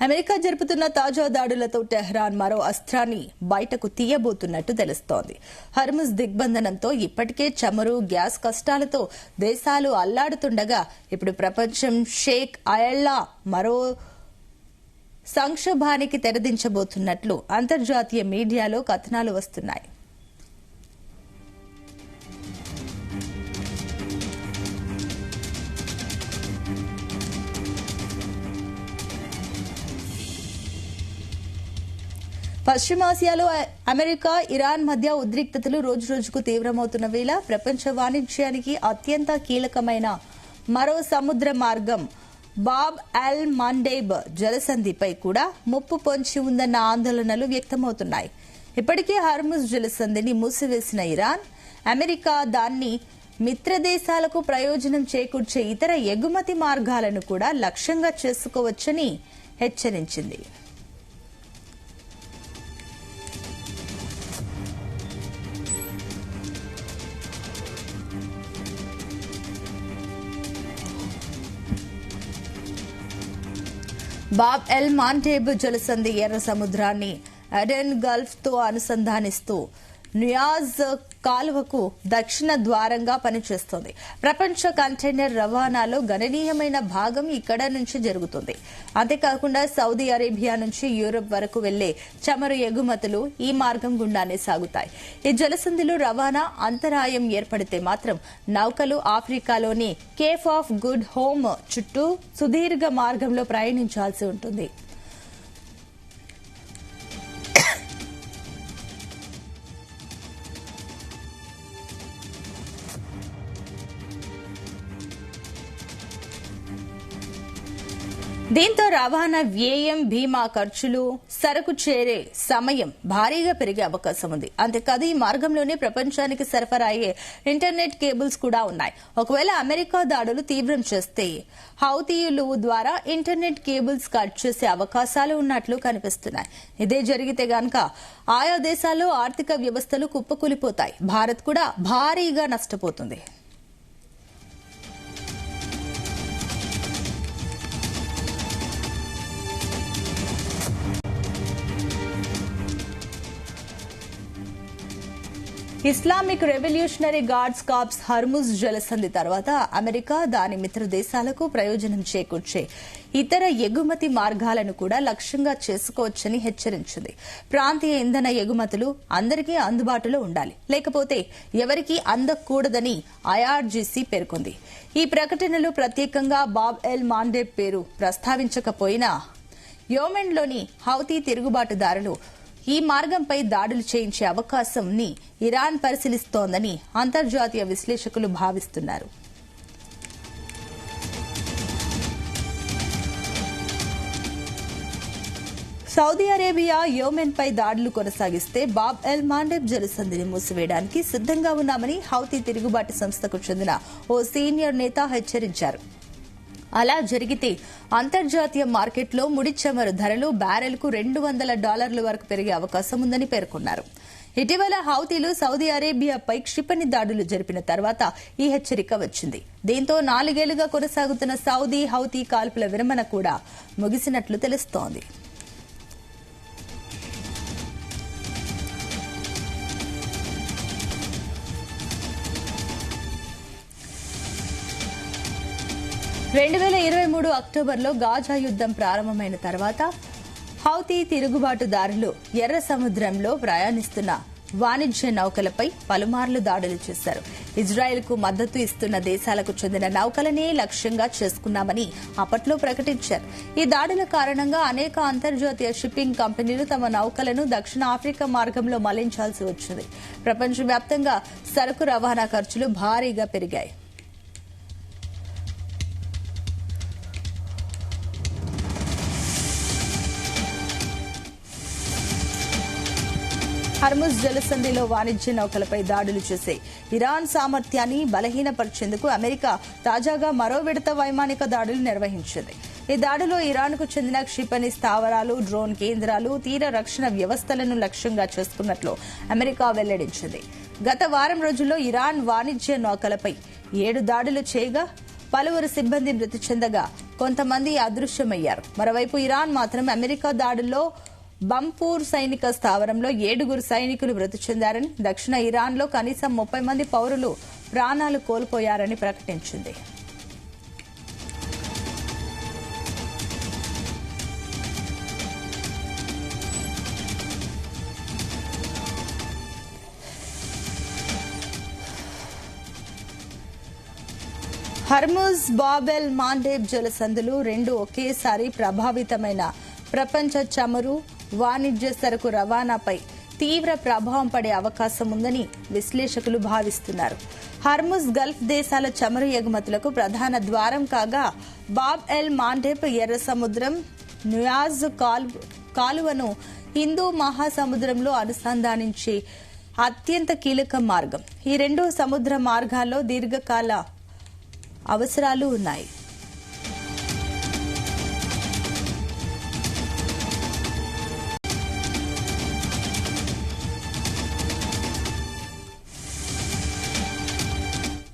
America జరుపుతున్న తాజా దాడులతో టెహ్రాన్ మరో అస్త్రాన్ని బయటకు తీయబోతున్నట్టు తెలుస్తోంది. హర్ముజ్ దిగ్బంధనంతో ఇప్పటికే చమురు, గ్యాస్ కష్టాలతో దేశాలు అల్లాడుతుండగా ఇప్పుడు ప్రపంచం షేక్ అయళ్లా మరో సంక్షోభానికి తెరదించబోతున్నట్లు అంతర్జాతీయ మీడియాలో కథనాలు వస్తున్నాయి. పశ్చిమాసియాలో అమెరికా, ఇరాన్ మధ్య ఉద్రిక్తతలు రోజురోజుకు తీవ్రమవుతున్న వేళ ప్రపంచ వాణిజ్యానికి అత్యంత కీలకమైన మరో సముద్ర మార్గం బాబ్ అల్ మండేబ్ జలసంధిపై కూడా ముప్పు పొంచి ఉందన్న ఆందోళనలు వ్యక్తమవుతున్నాయి. ఇప్పటికే హర్ముజ్ జలసంధిని మూసివేసిన ఇరాన్, అమెరికా దాన్ని మిత్రదేశాలకు ప్రయోజనం చేకూర్చే ఇతర ఎగుమతి మార్గాలను కూడా లక్ష్యంగా చేసుకోవచ్చని హెచ్చరించింది. బాబ్ ఎల్ మాండేబ్ జలసంధి ఎర్ర సముద్రాన్ని అడెన్ గల్ఫ్ తో అనుసంధానిస్తూ న్యూయాజ్ కాలువకు దక్షిణ ద్వారంగా పనిచేస్తోంది. ప్రపంచ కంటైనర్ రవాణాలో గణనీయమైన భాగం ఇక్కడ నుంచి జరుగుతుంది. అంతేకాకుండా సౌదీ అరేబియా నుంచి యూరప్ వరకు వెళ్లే చమురు ఎగుమతులు ఈ మార్గం గుండానే సాగుతాయి. ఈ జలసంధిలో రవాణా అంతరాయం ఏర్పడితే మాత్రం నౌకలు ఆఫ్రికాలోని కేప్ ఆఫ్ గుడ్ హోమ్ చుట్టూ సుదీర్ఘ మార్గంలో ప్రయాణించాల్సి ఉంటుంది. దీంతో రవాణా వ్యయం, బీమా ఖర్చులు, సరకు చేరే సమయం భారీగా పెరిగే అవకాశం ఉంది. అంతేకాదు ఈ మార్గంలోనే ప్రపంచానికి సరఫరా అయ్యే ఇంటర్నెట్ కేబుల్స్ కూడా ఉన్నాయి. ఒకవేళ అమెరికా దాడులు తీవ్రం చేస్తే హౌతీయులు ద్వారా ఇంటర్నెట్ కేబుల్స్ కట్ చేసే అవకాశాలు ఉన్నట్లు కనిపిస్తున్నాయి. ఇదే జరిగితే గనక ఆయా దేశాల్లో ఆర్థిక వ్యవస్థలు కుప్పకూలిపోతాయి. భారత్ కూడా భారీగా నష్టపోతుంది. Islamic revolutionary guards corps Hormuz జలసంధి తర్వాత అమెరికా దాని మిత్ర దేశాలకు ప్రయోజనం చేకూర్చే ఇతర ఎగుమతి మార్గాలను కూడా లక్ష్యంగా చేసుకోవచ్చని హెచ్చరించింది. ప్రాంతీయ ఇంధన ఎగుమతులు అందరికీ అందుబాటులో ఉండాలి, లేకపోతే ఎవరికీ అందకూడదని ఐఆర్జీసీ పేర్కొంది. ఈ ప్రకటనలో ప్రత్యేకంగా బాబ్ ఎల్ మాండేబ్ పేరు ప్రస్తావించకపోయినా యెమెన్లోని హౌతీ తిరుగుబాటుదారులు ఈ మార్గంపై దాడులు చేయించే అవకాశంని ఇరాన్ పరిశీలిస్తోందని అంతర్జాతీయ విశ్లేషకులు భావిస్తున్నారు. సౌదీ అరేబియా యెమెన్పై దాడులు కొనసాగిస్తే బాబ్ ఎల్ మాండేబ్ జలసంధిని మూసివేయడానికి సిద్దంగా ఉన్నామని హౌతీ తిరుగుబాటు సంస్థకు చెందిన ఓ సీనియర్ నేత హెచ్చరించారు. అలా జరిగితే అంతర్జాతీయ మార్కెట్లో ముడి చమురు ధరలు బ్యారెల్కు $200 వరకు పెరిగే అవకాశం ఉందని పేర్కొన్నారు. ఇటీవల హౌతీలు సౌదీ అరేబియాపై క్షిపణి దాడులు జరిపిన తర్వాత ఈ హెచ్చరిక వచ్చింది. దీంతో 4 ఏళ్లుగా కొనసాగుతున్న సౌదీ హౌతీ కాల్పుల విరమణ కూడా ముగిసినట్లు తెలుస్తోంది. అక్టోబర్లో గాజా యుద్దం ప్రారంభమైన తర్వాత హౌతీ తిరుగుబాటుదారులు ఎర్ర సముద్రంలో ప్రయాణిస్తున్న వాణిజ్య నౌకలపై పలుమార్లు దాడులు చేశారు. ఇజ్రాయెల్కు మద్దతు ఇస్తున్న దేశాలకు చెందిన నౌకలనే లక్ష్యంగా చేసుకున్నామని అప్పట్లో ప్రకటించారు. ఈ దాడుల కారణంగా అనేక అంతర్జాతీయ షిప్పింగ్ కంపెనీలు తమ నౌకలను దక్షిణ ఆఫ్రికా మార్గంలో మళ్లించాల్సి వచ్చింది. ప్రపంచవ్యాప్తంగా సరకు రవాణా ఖర్చులు భారీగా పెరిగాయి. హర్ముజ్ జలసంధిలో వాణిజ్య నౌకలపై దాడులు చేసే ఇరాన్ సామర్థ్యాన్ని బలహీనపరిచేందుకు అమెరికా తాజాగా మరో విడత వైమానిక దాడులు నిర్వహించింది. ఈ దాడిలో ఇరాన్కు చెందిన క్షిపణి స్థావరాలు, డ్రోన్ కేంద్రాలు, తీర రక్షణ వ్యవస్థలను లక్ష్యంగా చేసుకున్నట్లు అమెరికా వెల్లడించింది. గత వారం రోజుల్లో ఇరాన్ వాణిజ్య నౌకలపై 7 దాడులు చేయగా పలువురు సిబ్బంది మృతి చెందగా కొంతమంది అదృశ్యమయ్యారు. మరోవైపు ఇరాన్ మాత్రం అమెరికా దాడుల్లో బంపూర్ సైనిక స్థావరంలో 7 సైనికులు మృతి చెందారని, దక్షిణ ఇరాన్లో కనీసం 30 మంది పౌరులు ప్రాణాలు కోల్పోయారని ప్రకటించింది. హర్ముజ్, బాబెల్ మాండేబ్ జలసంధులు రెండు ఒకేసారి ప్రభావితమైన ప్రపంచ చమురు వాణిజ్య సరకు రవాణాపై తీవ్ర ప్రభావం పడే అవకాశం ఉందని విశ్లేషకులు భావిస్తున్నారు. హర్ముజ్ గల్ఫ్ దేశాల చమురు ఎగుమతులకు ప్రధాన ద్వారం కాగా, బాబ్ ఎల్ మాండేబ్ ఎర్ర సముద్రం నుయాజ్ కాలువను హిందూ మహాసముద్రంలో అనుసంధానించే అత్యంత కీలక మార్గం. ఈ రెండు సముద్ర మార్గాల్లో దీర్ఘకాల అవసరాలు ఉన్నాయి.